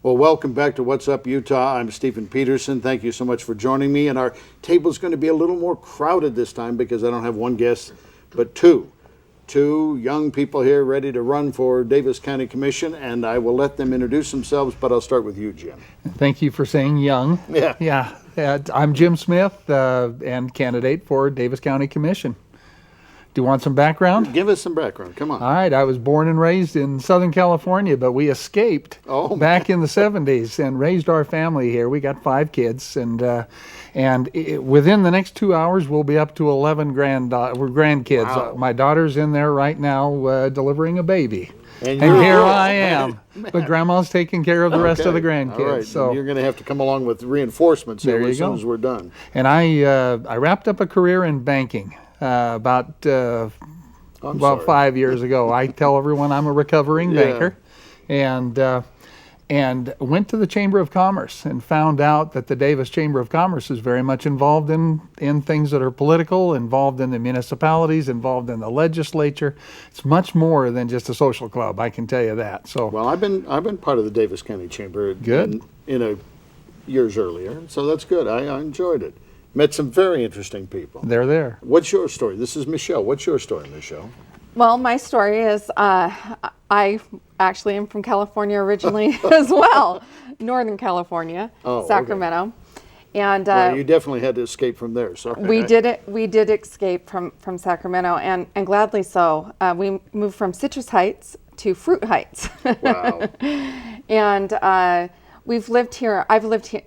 Well, welcome back to What's Up, Utah. I'm Stephen Peterson. Thank you so much for joining me. And our table is going to be a little more crowded this time because I don't have one guest, but two. Two young people here ready to run for Davis County Commission, and I will let them introduce themselves, but I'll start with you, Jim. Thank you for saying young. Yeah. I'm Jim Smith and candidate for Davis County Commission. Do you want some background? Give us some background. Come on. All right. I was born and raised in Southern California, but we escaped back in the 70s and raised our family here. We got 5 kids, and within the next 2 hours, we'll be up to 11 grandkids. Wow. My daughter's in there right now delivering a baby. And here I am. But Grandma's taking care of the rest of the grandkids. All right. So you're going to have to come along with reinforcements here as soon as we're done. And I wrapped up a career in banking about 5 years ago. I tell everyone I'm a recovering banker, and went to the Chamber of Commerce and found out that the Davis Chamber of Commerce is very much involved in things that are political, involved in the municipalities, involved in the legislature. It's much more than just a social club, I can tell you that. So well, I've been part of the Davis County Chamber Good. Years earlier, so that's good. I enjoyed it. Met some very interesting people. They're there. What's your story? This is Michelle. What's your story, Michelle? Well, my story is I actually am from California originally as well, Northern California, Sacramento. Okay. And well, you definitely had to escape from there. Sorry. we did escape from Sacramento, and gladly so. We moved from Citrus Heights to Fruit Heights. Wow. And I've lived here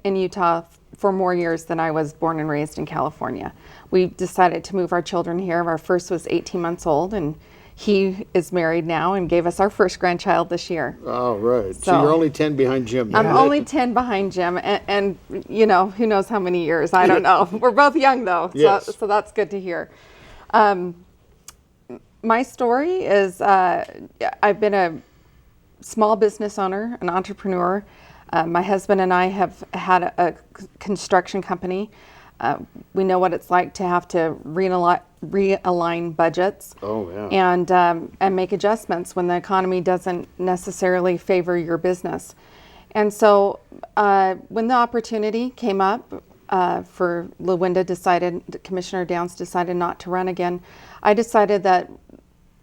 in Utah for more years than I was born and raised in California. We decided to move our children here. Our first was 18 months old, and he is married now and gave us our first grandchild this year. Oh, right. So you're only 10 behind Jim. I'm only 10 behind Jim, and you know, who knows how many years, I don't know. We're both young though, so that's good to hear. My story is I've been a small business owner, an entrepreneur. My husband and I have had a construction company. We know what it's like to have to realign budgets and make adjustments when the economy doesn't necessarily favor your business. And so when the opportunity came up for Commissioner Downs decided not to run again, I decided that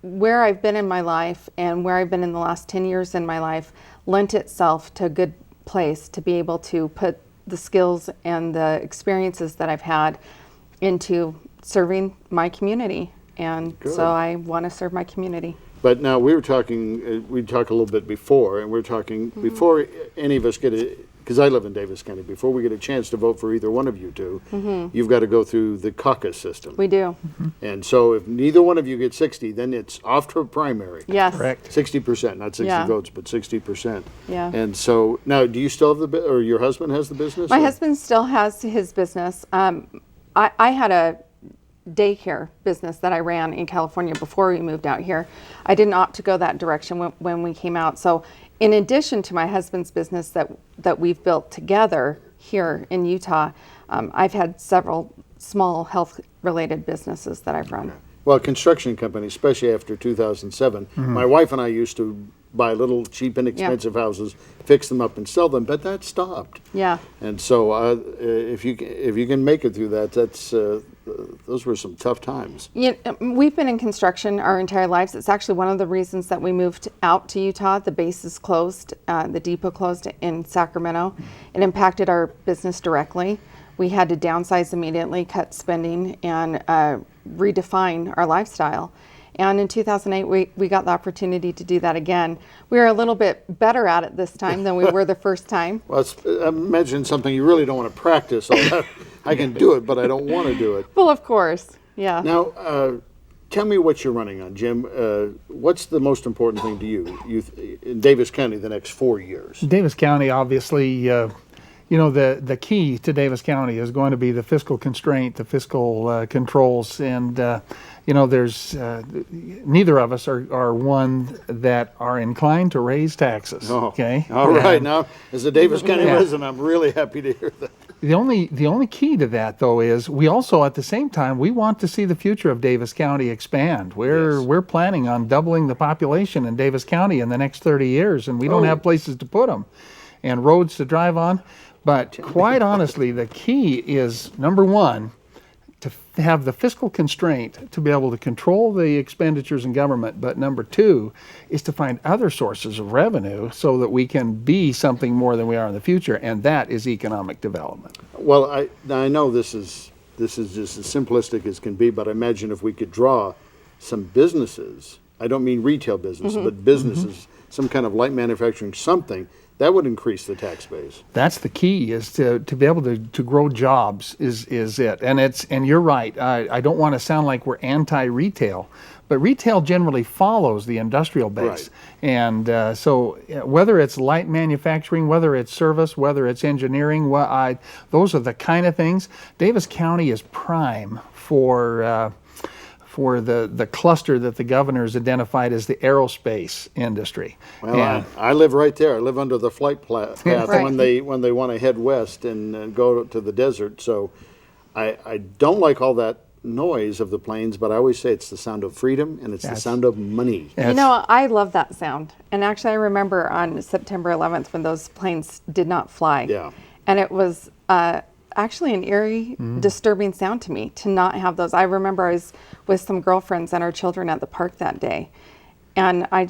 where I've been in my life and where I've been in the last 10 years in my life lent itself to a good place to be able to put the skills and the experiences that I've had into serving my community. And so I want to serve my community. But now we talked a little bit before, and we're talking before any of us because I live in Davis County, before we get a chance to vote for either one of you two, you've got to go through the caucus system. We do. And so if neither one of you get 60, then it's off to a primary. Yes. Correct. 60%, not 60 votes, but 60%. Yeah. And so now, do you still have or your husband has the business? My husband still has his business. I had a daycare business that I ran in California before we moved out here. I didn't opt to go that direction when we came out. So in addition to my husband's business that we've built together here in Utah, I've had several small health-related businesses that I've run. Well, construction companies, especially after 2007, my wife and I used to buy little cheap, inexpensive houses, fix them up and sell them, but that stopped. Yeah. And so if you can make it through that, those were some tough times. We've been in construction our entire lives. It's actually one of the reasons that we moved out to Utah. The base is closed, the depot closed in Sacramento. It impacted our business directly. We had to downsize immediately, cut spending, and redefine our lifestyle. And in 2008, we got the opportunity to do that again. We were a little bit better at it this time than we were the first time. Well, imagine something you really don't want to practice all that. I can do it, but I don't want to do it. Well, of course, yeah. Now, tell me what you're running on, Jim. What's the most important thing to you in Davis County the next 4 years? Davis County, obviously, the key to Davis County is going to be the fiscal constraint, the fiscal controls, and there's neither of us are one that are inclined to raise taxes. Oh, okay. All right. Now, as a Davis County resident, I'm really happy to hear that. The only key to that, though, is we also, at the same time, we want to see the future of Davis County expand. We're planning on doubling the population in Davis County in the next 30 years, and we don't have places to put them and roads to drive on. But quite honestly, the key is, number one, to have the fiscal constraint to be able to control the expenditures in government, but number two is to find other sources of revenue so that we can be something more than we are in the future, and that is economic development. Well, I know this is just as simplistic as can be, but I imagine if we could draw some businesses, I don't mean retail businesses, but businesses, some kind of light manufacturing, something, that would increase the tax base. That's the key, is to be able to grow jobs is it. And you're right. I don't want to sound like we're anti-retail, but retail generally follows the industrial base. Right. And so whether it's light manufacturing, whether it's service, whether it's engineering, those are the kind of things. Davis County is prime for the cluster that the governor's identified as the aerospace industry. Well, I live right there. I live under the flight path Right. when they want to head west and go to the desert. So I don't like all that noise of the planes, but I always say it's the sound of freedom and it's the sound of money. You know, I love that sound. And actually, I remember on September 11th when those planes did not fly. Yeah. And it was actually an eerie, disturbing sound to me to not have those. I remember I was with some girlfriends and our children at the park that day. And I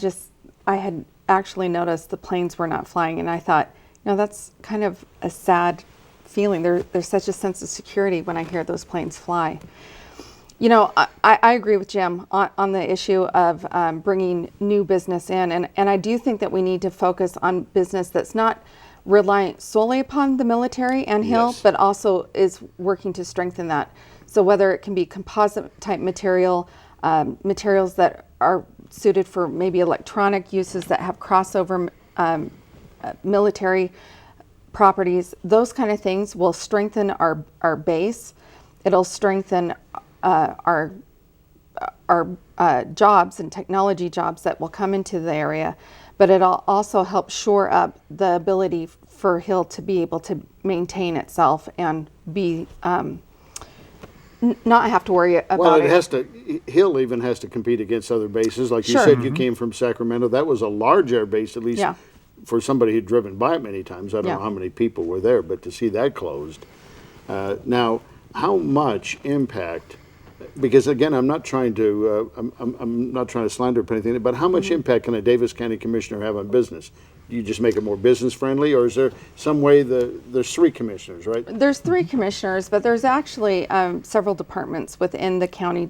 had actually noticed the planes were not flying. And I thought, that's kind of a sad feeling. There's such a sense of security when I hear those planes fly. I agree with Jim on the issue of bringing new business in. And I do think that we need to focus on business that's not reliant solely upon the military and Hill, Yes. but also is working to strengthen that. So whether it can be composite type material, materials that are suited for maybe electronic uses that have crossover military properties, those kind of things will strengthen our base. It'll strengthen our jobs and technology jobs that will come into the area, but it'll also help shore up the ability for Hill to be able to maintain itself and be not have to worry about Well, it. Hill even has to compete against other bases. Like you Sure. said, you came from Sacramento. That was a large air base, at least Yeah. for somebody who'd driven by it many times. I don't Yeah. know how many people were there, but to see that closed. Now, how much impact, because again, I'm not trying to slander or anything, but how much impact can a Davis County Commissioner have on business? Do you just make it more business friendly, or is there some way there's 3 commissioners, right? There's 3 commissioners, but there's actually several departments within the county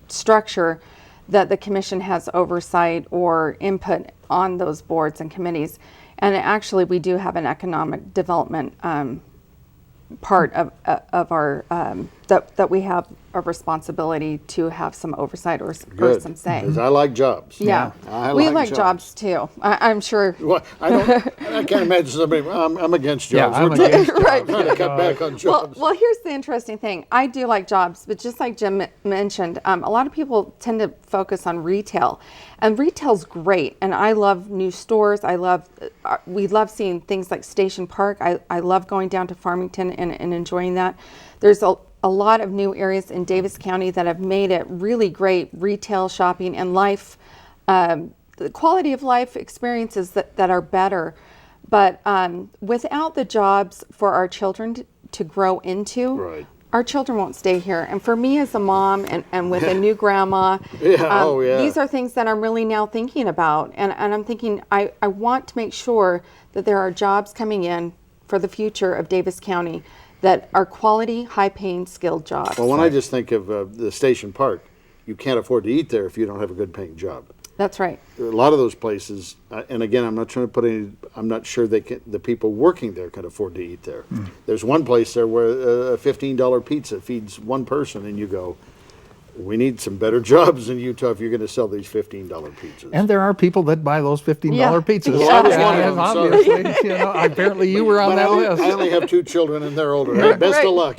structure that the commission has oversight or input on those boards and committees. And actually, we do have an economic development part of our that we have a resposibility to have some oversight or Good. some say. 'Cause I like jobs. Yeah, I we like jobs too. I'm sure. Well, I can't imagine somebody. I'm against Yeah, jobs. I'm We're trying- against Right. trying to cut back on jobs. Well, here's the interesting thing. I do like jobs, but just like Jim mentioned, a lot of people tend to focus on retail, and retail's great. And I love new stores. We love seeing things like Station Park. I love going down to Farmington and enjoying that. There's a lot of new areas in Davis County that have made it really great retail shopping and life, the quality of life experiences that are better. But without the jobs for our children to grow into, Right. our children won't stay here. And for me as a mom and with a new grandma, Yeah, these are things that I'm really now thinking about. And I'm thinking I want to make sure that there are jobs coming in for the future of Davis County that are quality, high-paying, skilled jobs. Well, when I just think of the Station Park, you can't afford to eat there if you don't have a good paying job. That's right. A lot of those places, and again, I'm not trying to put any. I'm not sure the people working there can afford to eat there. There's one place there where a $15 pizza feeds one person, and you go, we need some better jobs in Utah if you're going to sell these $15 pizzas. And there are people that buy those $15 Yeah. pizzas. Well, I was one of them, sorry. Obviously, apparently you were on But that I list. only have 2 children, and they're older. Hey, best Right. of luck,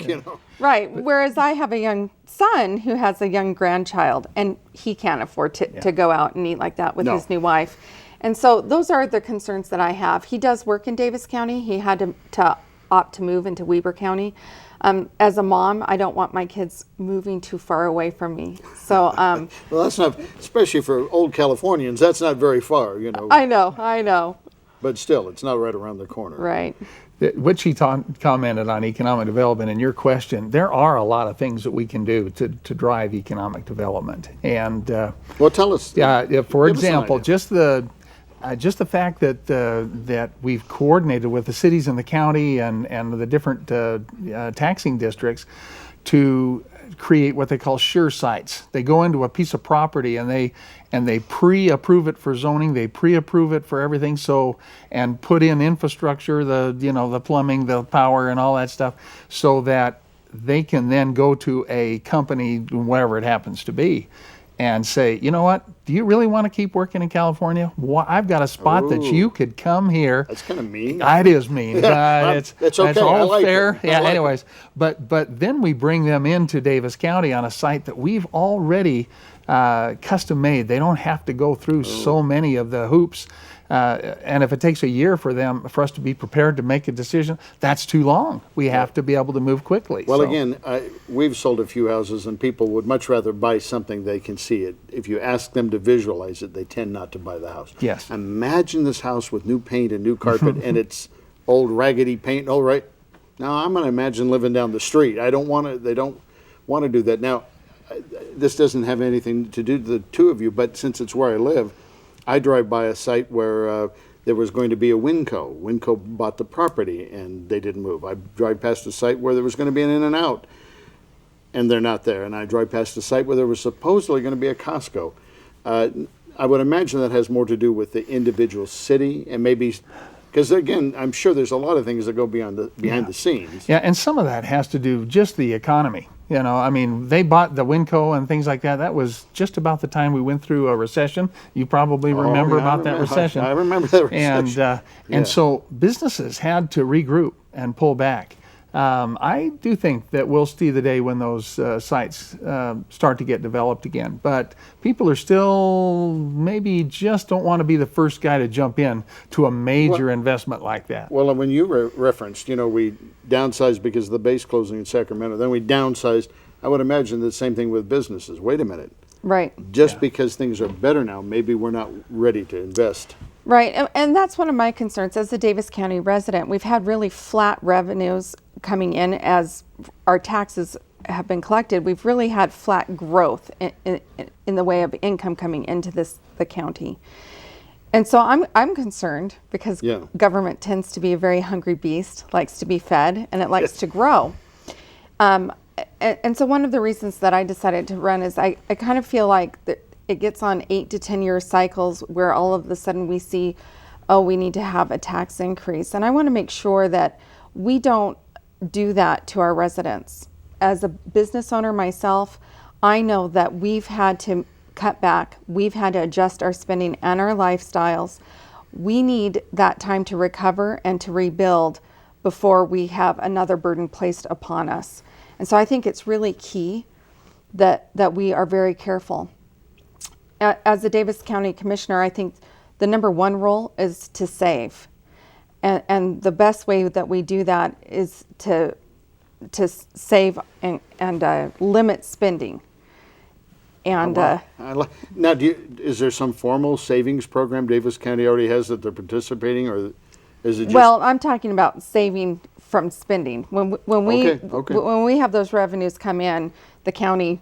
Right. Whereas I have a young son who has a young grandchild, and he can't afford to go out and eat like that with No. his new wife. And so those are the concerns that I have. He does work in Davis County. He had to opt to move into Weber County. As a mom, I don't want my kids moving too far away from me. So Well, that's not, especially for old Californians, that's not very far, you know. I know, But still, it's not right around the corner. right. What she commented on economic development in your question, there are a lot of things that we can do to drive economic development. And Well, tell us. yeah, for give us an example, idea. just the fact that that we've coordinated with the cities and the county and the different taxing districts to create what they call sure sites. They go into a piece of property and they pre-approve it for zoning, they pre-approve it for everything, so, and put in infrastructure, the plumbing, the power and all that stuff, so that they can then go to a company, whatever it happens to be, and say, you know what, do you really want to keep working in California? Well, I've got a spot that you could come here. That's kind of mean. It is mean, but It's okay. it's I all like fair. it. I Yeah. like Anyways, but then we bring them into Davis County on a site that we've already custom made. They don't have to go through so many of the hoops. And if it takes a year for us to be prepared to make a decision, that's too long. We have to be able to move quickly. Well, So, again, we've sold a few houses, and people would much rather buy something they can see it. If you ask them to visualize it, they tend not to buy the house. Yes. Imagine this house with new paint and new carpet, and it's old raggedy paint. All right. Now I'm going to imagine living down the street. I don't want to. They don't want to do that. Now, this doesn't have anything to do with the two of you, but since it's where I live, I drive by a site where there was going to be a Winco. Winco bought the property and they didn't move. I drive past a site where there was going to be an In-N-Out and they're not there. And I drive past a site where there was supposedly going to be a Costco. I would imagine that has more to do with the individual city and maybe, because again, I'm sure there's a lot of things that go behind the scenes. yeah, and some of that has to do just the economy. You know, I mean, they bought the Winco and things like that. That was just about the time we went through a recession. You probably remember yeah, I about that remember. recession. I remember that recession. And Yeah. so businesses had to regroup and pull back. I do think that we'll see the day when those sites start to get developed again. But people are still maybe just don't want to be the first guy to jump in to a major investment like that. Well, and when you referenced, we downsized because of the base closing in Sacramento, then we downsized. I would imagine the same thing with businesses. Wait a minute. Right. Just because things are better now, maybe we're not ready to invest. Right, and that's one of my concerns as a Davis County resident. We've had really flat revenues coming in as our taxes have been collected. We've really had flat growth in the way of income coming into the county. And so I'm concerned because Yeah. government tends to be a very hungry beast, likes to be fed, and it likes to grow. And so one of the reasons that I decided to run is I kind of feel like it gets on 8 to 10 year cycles where all of a sudden we see, oh, we need to have a tax increase. And I want to make sure that we don't do that to our residents. As a business owner myself, I know that we've had to cut back. We've had to adjust our spending and our lifestyles. We need that time to recover and to rebuild before we have another burden placed upon us. And so I think it's really key that we are very careful. As a Davis County Commissioner, I think the number one role is to save. And the best way that we do that is to save and limit spending. And Now, is there some formal savings program Davis County already has that they're participating, or is it just? well, I'm talking about saving from spending. When we Okay. when we have those revenues come in, the county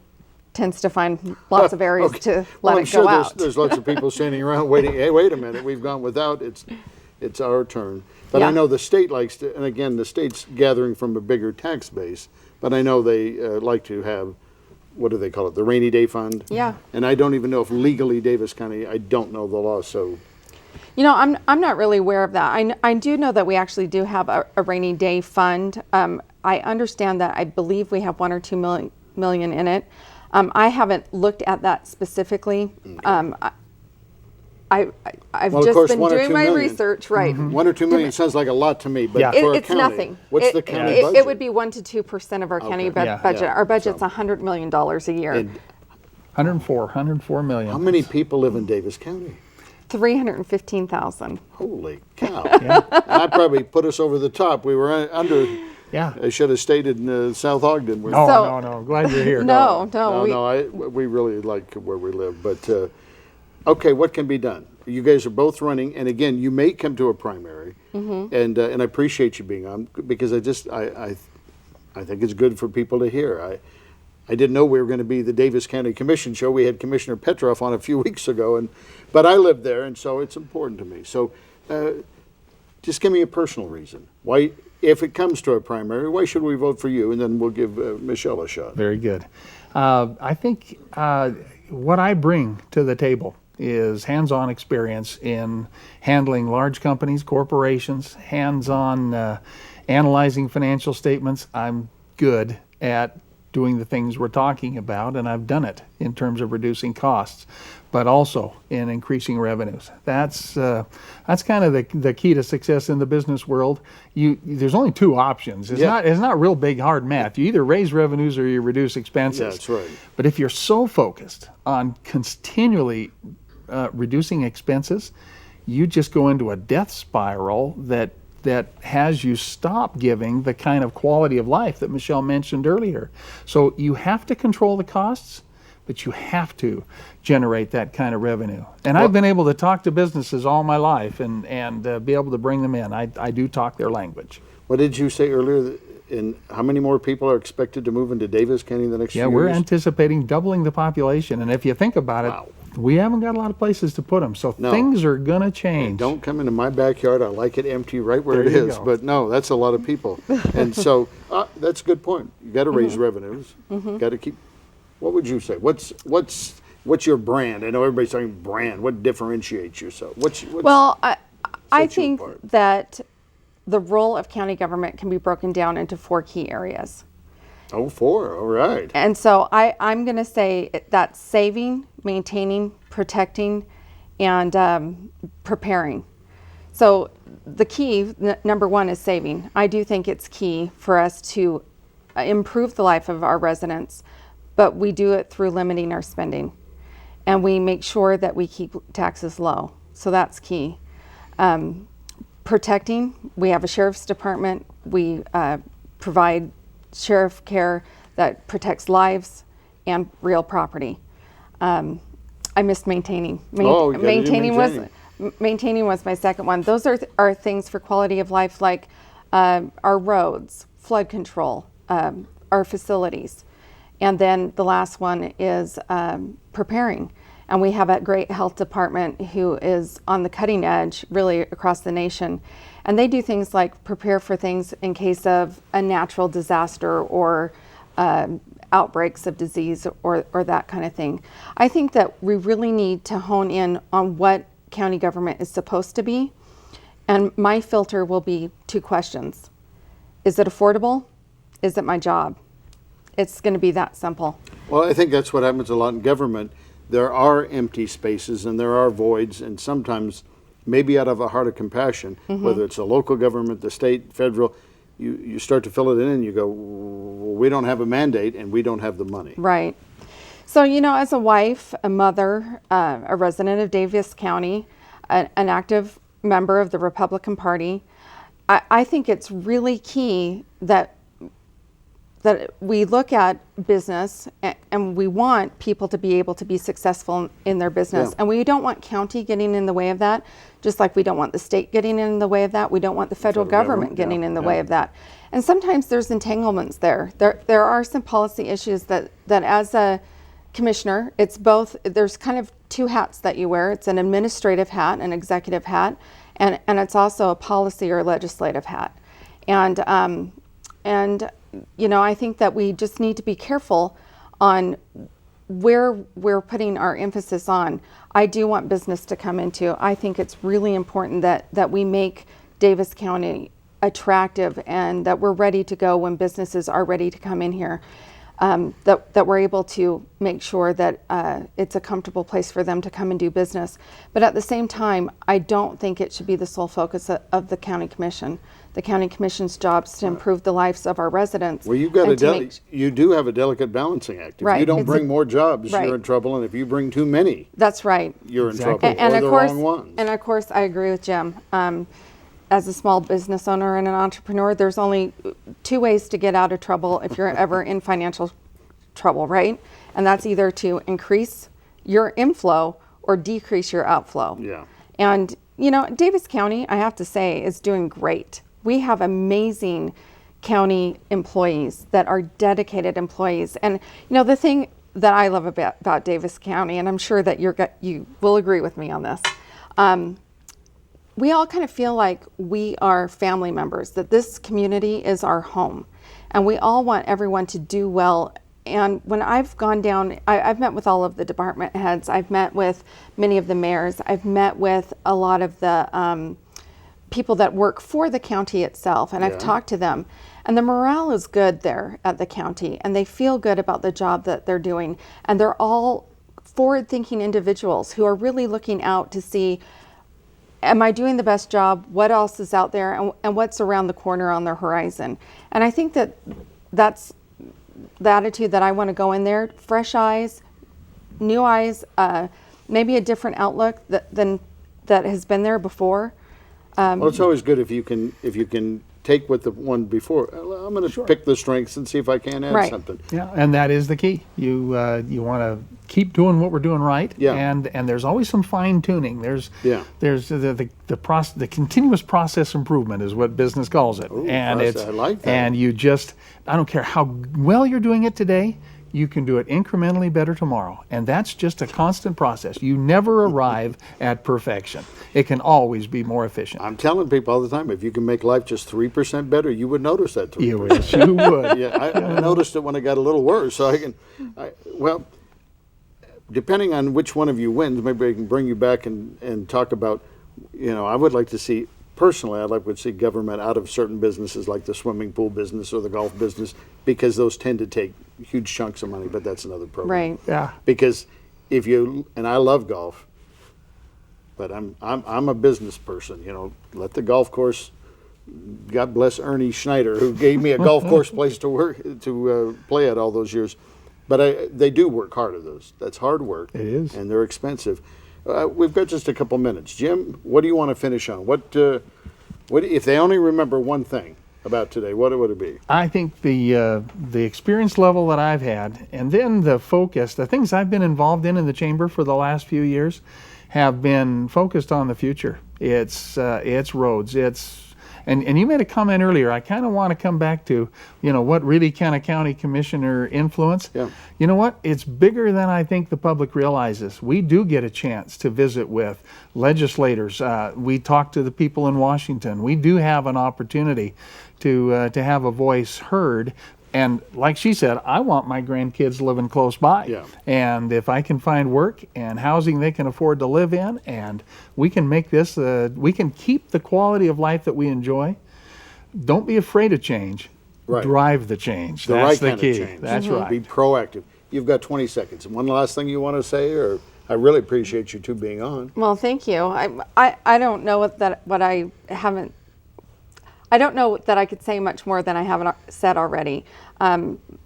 tends to find lots of areas Okay. to Well, let I'm it sure go out. There's lots of people standing around waiting. Hey, wait a minute, we've gone without. It's our turn. But I Yeah. know the state likes to, and again, the state's gathering from a bigger tax base. But I know they like to have, what do they call it, the rainy day fund? Yeah. And I don't even know if legally Davis County, I don't know the law, so. I'm not really aware of that. I do know that we actually do have a rainy day fund. I understand that I believe we have 1 or 2 million in it. I haven't looked at that specifically. I've Well, of just course, been 1 or 2 doing my million. research, right? 1 or 2 million sounds like a lot to me, but Yeah. for a It's county, nothing. what's the county it, budget? It would be 1 to 2% of our county Okay. Yeah. budget. Yeah. Our budget's So- $100 million a year. And 104 million. how many people live in Davis County? 315,000. Holy cow. And I probably put us over the top. We were under, Yeah. I should have stayed in South Ogden. No, So- no. Glad you're here. We really like where we live. But, okay, what can be done? You guys are both running, and again, you may come to a primary, and I appreciate you being on, because I think it's good for people to hear. I didn't know we were going to be the Davis County Commission show. We had Commissioner Petroff on a few weeks ago, but I live there, and so it's important to me. So just give me a personal reason. Why, if it comes to a primary, why should we vote for you? And then we'll give Michelle a shot. Very good. I think what I bring to the table is hands-on experience in handling large companies, corporations, hands-on analyzing financial statements. I'm good at doing the things we're talking about, and I've done it in terms of reducing costs, but also in increasing revenues. That's kind of the key to success in the business world. There's only two options. It's not real big hard math. You either raise revenues or you reduce expenses. That's right. But if you're so focused on continually reducing expenses, you just go into a death spiral that has you stop giving the kind of quality of life that Michelle mentioned earlier. So you have to control the costs, but you have to generate that kind of revenue. And I've been able to talk to businesses all my life and be able to bring them in. I do talk their language. What did you say earlier? And how many more people are expected to move into Davis County in the next few years? Yeah, we're anticipating doubling the population. And if you think about it, we haven't got a lot of places to put them. So things are going to change. And don't come into my backyard. I like it empty right where it There you is. go. But no, that's a lot of people. And so that's a good point. You got to raise revenues. Got to keep. What would you say? What's your brand? I know everybody's talking brand. What differentiates yourself? Well, I sets you think apart? that the role of county government can be broken down into 4 key areas. Oh, 4. All right. And so I'm going to say that's saving, maintaining, protecting, and preparing. So the key, number 1, is saving. I do think it's key for us to improve the life of our residents, but we do it through limiting our spending. And we make sure that we keep taxes low. So that's key. Protecting, we have a sheriff's department. We provide sheriff care that protects lives and real property. I missed maintaining. You gotta do maintaining. Maintaining was my second one. Those are things for quality of life, like our roads, flood control, our facilities. And then the last one is preparing. And we have a great health department who is on the cutting edge really across the nation. And they do things like prepare for things in case of a natural disaster or outbreaks of disease or that kind of thing. I think that we really need to hone in on what county government is supposed to be. And my filter will be 2 questions. Is it affordable? Is it my job? It's going to be that simple. Well, I think that's what happens a lot in government. There are empty spaces and there are voids, and sometimes, maybe out of a heart of compassion, whether it's a local government, the state, federal, you start to fill it in and you go, well, we don't have a mandate and we don't have the money. Right. So, as a wife, a mother, a resident of Davis County, an active member of the Republican Party, I think it's really key that we look at business and we want people to be able to be successful in their business. Yeah. And we don't want county getting in the way of that, just like we don't want the state getting in the way of that. We don't want the federal government getting in the way of that. And sometimes there's entanglements there. There are some policy issues that as a commissioner, it's both, there's kind of 2 hats that you wear. It's an administrative hat, an executive hat, and it's also a policy or legislative hat. And I think that we just need to be careful on where we're putting our emphasis on. I do want business to come into. I think it's really important that we make Davis County attractive and that we're ready to go when businesses are ready to come in here. that we're able to make sure that it's a comfortable place for them to come and do business. But at the same time, I don't think it should be the sole focus of the county commission. The county commission's job is to improve the lives of our residents. Well, you've got and to make- you do have a delicate balancing act. If Right, you don't it's bring more jobs, right. you're in trouble, and if you bring too many, That's right. you're in Exactly. trouble, And or of the course, wrong ones. and of course, I agree with Jim. As a small business owner and an entrepreneur, there's only two ways to get out of trouble if you're ever in financial trouble, right? And that's either to increase your inflow or decrease your outflow. Yeah. And, Davis County, I have to say, is doing great. We have amazing county employees that are dedicated employees. And, the thing that I love about Davis County, and I'm sure that you will agree with me on this, we all kind of feel like we are family members, that this community is our home. And we all want everyone to do well. And when I've gone down, I've met with all of the department heads, I've met with many of the mayors, I've met with a lot of the people that work for the county itself, and Yeah. I've talked to them. And the morale is good there at the county, and they feel good about the job that they're doing. And they're all forward-thinking individuals who are really looking out to see, am I doing the best job? What else is out there? And what's around the corner on the horizon? And I think that that's the attitude that I want to go in there. Fresh eyes, new eyes, maybe a different outlook than that has been there before. Well, it's always good if you can take what the one before. I'm going to pick the strengths and see if I can add Right. something. Yeah, and that is the key. You want to keep doing what we're doing right. Yeah. And there's always some fine tuning. There's Yeah. the continuous process improvement is what business calls it. Ooh, and process. I like that. And I don't care how well you're doing it today, you can do it incrementally better tomorrow. And that's just a constant process. You never arrive at perfection. It can always be more efficient. I'm telling people all the time, if you can make life just 3% better, you would notice that 3%. You wish you would. Yeah, I noticed it when it got a little worse. So well, depending on which one of you wins, maybe I can bring you back and talk about, I would like to see, personally, I'd like to see government out of certain businesses like the swimming pool business or the golf business, because those tend to take huge chunks of money, but that's another program. Right. Yeah. Because and I love golf, but I'm a business person, let the golf course, God bless Ernie Schneider, who gave me a golf course place to play at all those years. But they do work hard at those. That's hard work. It is. And they're expensive. We've got just a couple minutes. Jim, what do you want to finish on? What if they only remember one thing about today, what would it be? I think the experience level that I've had, and then the focus, the things I've been involved in the chamber for the last few years, have been focused on the future. It's roads. And you made a comment earlier. I kind of want to come back to, what really can a county commissioner influence? Yeah. You know what? It's bigger than I think the public realizes. We do get a chance to visit with legislators. We talk to the people in Washington. We do have an opportunity to have a voice heard. And like she said, I want my grandkids living close by. Yeah. And if I can find work and housing they can afford to live in, and we can make this, we can keep the quality of life that we enjoy. Don't be afraid of change. Right. Drive the change. The That's right the kind key. of change. That's right. Be proactive. You've got 20 seconds. One last thing you want to say, or I really appreciate you two being on. Well, thank you. I don't know I don't know that I could say much more than I haven't said already.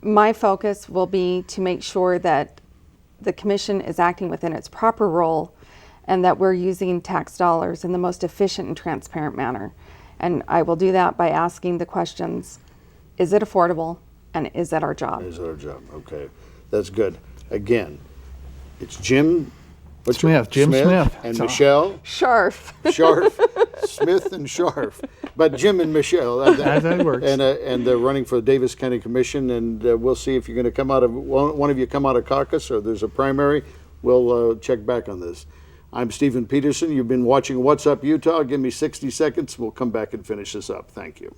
My focus will be to make sure that the commission is acting within its proper role and that we're using tax dollars in the most efficient and transparent manner. And I will do that by asking the questions, is it affordable and is that our job? Is our job. Okay. That's good. Again, it's Jim Jim Smith. and So- Michelle Sharf. Sharf, Smith and Sharf, but Jim and Michelle. That works. And they're running for the Davis County Commission, and we'll see if you're going to come out of one of you come out of caucus or there's a primary. We'll check back on this. I'm Stephen Peterson. You've been watching What's Up Utah. Give me 60 seconds. We'll come back and finish this up. Thank you.